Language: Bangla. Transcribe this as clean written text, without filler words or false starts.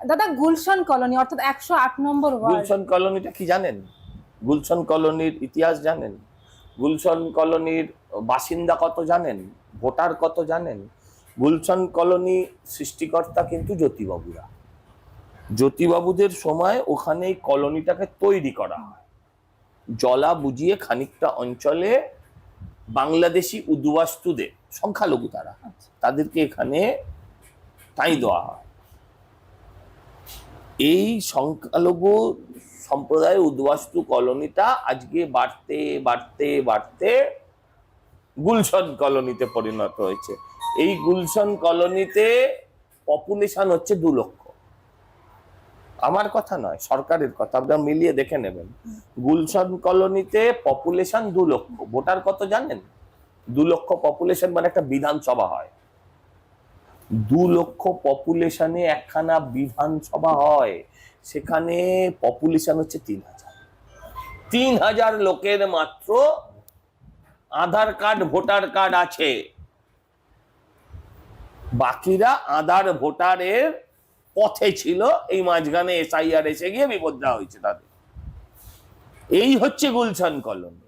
দাদা গুলশান কলোনি অর্থাৎ 108 নম্বর ওয়ার্ড, গুলশান কলোনিটা কি জানেন? গুলশান কলোনির ইতিহাস জানেন? গুলশান কলোনির বাসিন্দা কত জানেন? ভোটার কত জানেন? গুলশান কলোনি সৃষ্টিকর্তা কিন্তু জ্যোতিবাবুরা। জ্যোতিবাবুদের সময় ওখানে এই কলোনিটাকে তৈরি করা হয়। জলা বুঝিয়ে খানিকটা অঞ্চলে বাংলাদেশি উদ্বাস্তুদের, সংখ্যালঘু তারা, তাদেরকে এখানে ঠাঁই দেওয়া হয়। এই সংখ্যালঘু সম্প্রদায় উদ্বাস্তু কলোনিটা আজকে বাড়তে বাড়তে বাড়তে গুলশান কলোনিতে পরিণত হয়েছে। এই গুলশান কলোনিতে পপুলেশন হচ্ছে 2 লক্ষ। আমার কথা নয়, সরকারের কথা, আপনারা মিলিয়ে দেখে নেবেন। গুলশান কলোনিতে পপুলেশন 2 লক্ষ। ভোটার কত জানেন? 2 লক্ষ পপুলেশন মানে একটা বিধানসভা হয়। 2 লক্ষ পপুলেশনে একখানা বিধানসভা হয়, সেখানে পপুলেশন হচ্ছে 3000। 3000 লোকের মাত্র আধার কার্ড ভোটার কার্ড আছে, বাকিরা আধার ভোটারের পথে ছিল। এই মাঝখানে SIR এসে গিয়ে বিপদ দেওয়া হয়েছে তাদের। এই হচ্ছে গুলশান কলোনি।